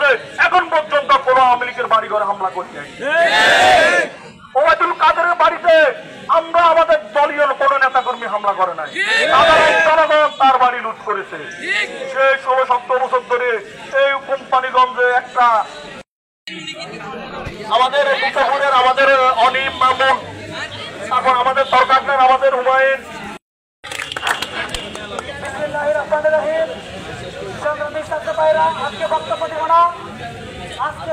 মধ্যে এখন পর্যন্ত কোন আওয়ামী লীগের বাড়ি ঘরে হামলা করি নাই। ওবায়দুল কাদেরের বাড়িতে আমরা আমাদের দলীয় কোন নেতা কর্মী হামলা করে নাই, সাধারণ জনগণ তার বাড়ি লুট করেছে। সে 16-17 বছর ধরে এই কোম্পানিগঞ্জে একটা আমাদের মুসাফুরের, আমাদের অনিম মামুন, তারপর আমাদের সরকার, আমাদের হুমায়ুন, আজকে বক্তব্য দিব না। আজকে